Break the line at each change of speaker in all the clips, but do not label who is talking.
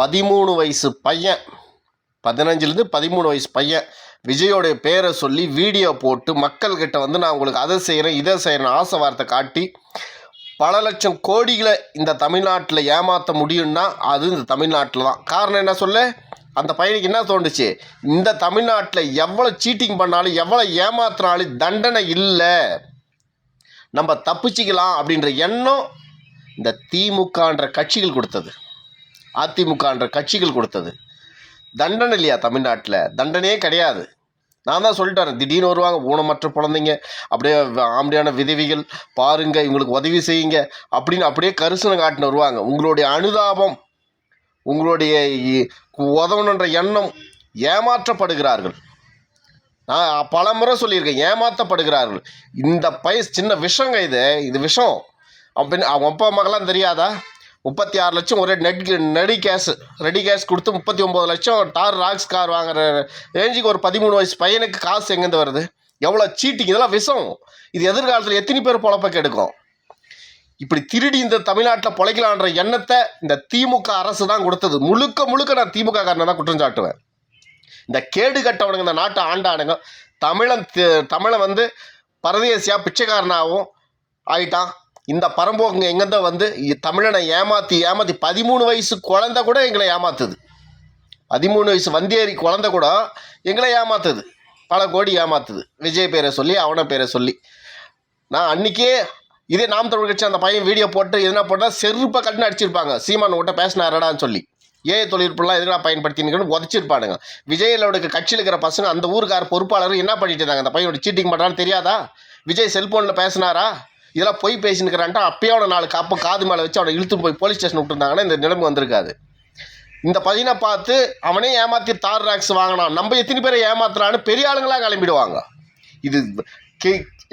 13 வயசு பையன், 15லேருந்து 13 வயசு பையன் விஜயோடைய பேரை சொல்லி வீடியோ போட்டு மக்கள்கிட்ட வந்து நான் உங்களுக்கு அதை செய்கிறேன் இதை செய்கிறேன் ஆசை வார்த்தை காட்டி பல லட்சம் கோடிகளை இந்த தமிழ்நாட்டில் ஏமாற்ற முடியும்னா அது இந்த தமிழ்நாட்டில் தான். காரணம் என்ன சொல்ல, அந்த பையனுக்கு என்ன தோணுச்சு, இந்த தமிழ்நாட்டில் எவ்வளோ சீட்டிங் பண்ணாலும் எவ்வளோ ஏமாத்தினாலும் தண்டனை இல்லை, நம்ம தப்பிச்சிக்கலாம் அப்படின்ற எண்ணம் இந்த திமுகன்ற கட்சிகள் கொடுத்தது, அதிமுகன்ற கட்சிகள் கொடுத்தது. தண்டனை இல்லையா தமிழ்நாட்டில்? தண்டனையே கிடையாது. நான் தான் சொல்லிட்டேன், திடீர்னு வருவாங்க ஊனமற்ற குழந்தைங்க, அப்படியே ஆம்படியான விதவிகள் பாருங்கள் இவங்களுக்கு உதவி செய்யுங்க அப்படின்னு அப்படியே கரிசனை காட்டின்னு வருவாங்க. உங்களுடைய அனுதாபம், உங்களுடைய உதவணுன்ற எண்ணம் ஏமாற்றப்படுகிறார்கள். நான் பல முறை சொல்லியிருக்கேன், ஏமாற்றப்படுகிறார்கள். இந்த சின்ன விஷங்க, இது விஷம் அப்படின்னு அவங்க அப்பா அம்மாக்கெல்லாம் தெரியாதா? 36 லட்சம் ஒரே ரெடி கேஷ் கொடுத்து 39 லட்சம் டார் ராக்ஸ் கார் வாங்குற ரேஞ்சுக்கு ஒரு 13 வயசு பையனுக்கு காசு எங்கேருந்து வருது? எவ்வளோ சீட்டிங்! இதெல்லாம் விஷம். இது எதிர்காலத்தில் எத்தனை பேர் பொழப்ப கெடுக்கும்? இப்படி திருடி இந்த தமிழ்நாட்டில் பொழைக்கலான்ற எண்ணத்தை இந்த திமுக அரசு தான் கொடுத்தது. முழுக்க நான் திமுக காரனை தான் குற்றம் சாட்டுவேன். இந்த கேடு கட்டவனுங்க, இந்த நாட்டை ஆண்டானுங்க, தமிழன் வந்து பரதேசியாக பிச்சைக்காரனாகவும் ஆயிட்டான். இந்த பரம்போக்குங்க எங்கேருந்தோ வந்து தமிழனை ஏமாற்றி 13 வயசு குழந்தை கூட எங்களை ஏமாத்துது. 13 வயசு வந்தேரி குழந்தை கூட எங்களை ஏமாத்துது, பல கோடி ஏமாத்துது. விஜய் பேரை சொல்லி அவனை பேரை சொல்லி. நான் அன்றைக்கே இதே நாம் தமிழ் கட்சி அந்த பையன் வீடியோ போட்டு எதுனா போட்டால் செருப்பை கட்டுன்னு அடிச்சிருப்பாங்க. சீமான் கிட்ட பேசினாரடான்னு சொல்லி தொழில்நுட்பம்லாம் எதுனா பயன்படுத்தினு உதச்சிருப்பானுங்க. விஜயோட கட்சியில் இருக்கிற பசங்க அந்த ஊருக்கார பொறுப்பாளர் என்ன பண்ணிட்டு இருந்தாங்க, அந்த பையனோட சீட்டிங் பண்ணுறான்னு தெரியாதா? விஜய் செல்ஃபோனில் பேசினாரா? இதெல்லாம் போய் பேசினுக்கிறான்ட்டு அப்பயே அவனை 4 காப்பு காது மேலே வச்சு அவனை இழுத்து போய் போலீஸ் ஸ்டேஷன் விட்டுருந்தாங்கன்னா இந்த நிலைமை வந்திருக்காது. இந்த பையனை பார்த்து அவனே ஏமாற்றி தார் ராக்ஸ் வாங்கினான், நம்ம எத்தனை பேரை ஏமாத்துறான்னு பெரிய ஆளுங்களாம் கிளம்பிடுவாங்க. இது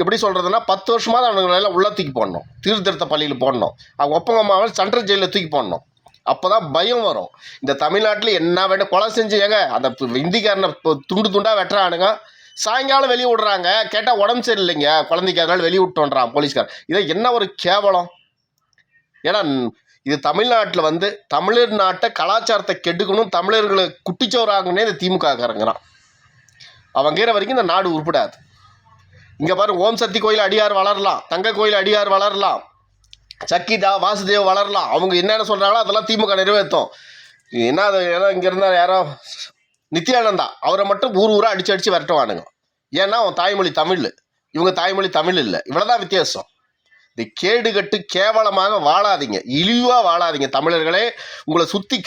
எப்படி சொல்கிறதுனா 10 வருஷமாக தான் அவனுங்களெல்லாம் உள்ள தூக்கி போடணும், திருத்த பள்ளியில் போடணும், அவங்க ஒப்பங்கம்மாவை சென்ட்ரல் ஜெயிலில் தூக்கி போடணும். அப்போ தான் பயம் வரும். இந்த தமிழ்நாட்டில் என்ன வேணும் கொலை செஞ்சு ஏங்க அந்த இந்திக்காரனை துண்டாக வெட்டுறானுங்க, சாயங்காலம் வெளியே விடுறாங்க. கேட்டால் உடம்பு சரியில்லைங்க குழந்தைக்கு, அதனால வெளியே விட்டோன்றான் போலீஸ்கார். இதை என்ன ஒரு கேவலம்! ஏன்னா இது தமிழ்நாட்டில் வந்து தமிழ்நாட்டை கலாச்சாரத்தை கெடுக்கணும், தமிழர்களை குட்டிச்சோறாங்கன்னே இந்த திமுக காரங்கிறான். அவங்கிற வரைக்கும் இந்த நாடு உருப்படாது. இங்கே பாரு, ஓம் சக்தி கோயில் அடியார் வளரலாம், தங்க கோயில் அடியார் வளரலாம், சக்கிதா வாசுதேவ் வளரலாம். அவங்க என்னென்ன சொல்கிறாங்களோ அதெல்லாம் திமுக நிறைவேற்றும். என்ன அது ஏதோ இங்கே இருந்தால் யாரோ நித்யானந்தா அவரை மட்டும் ஊராக அடிச்சு விரட்டுவானுங்க. ஏன்னா அவன் தாய்மொழி தமிழ், இவங்க தாய்மொழி தமிழ் இல்லை. இவ்வளோதான் வித்தியாசம். இந்த கேடுகட்டு கேவலமாக வாழாதீங்க, இழிவாக வாழாதீங்க தமிழர்களே. உங்களை சுற்றி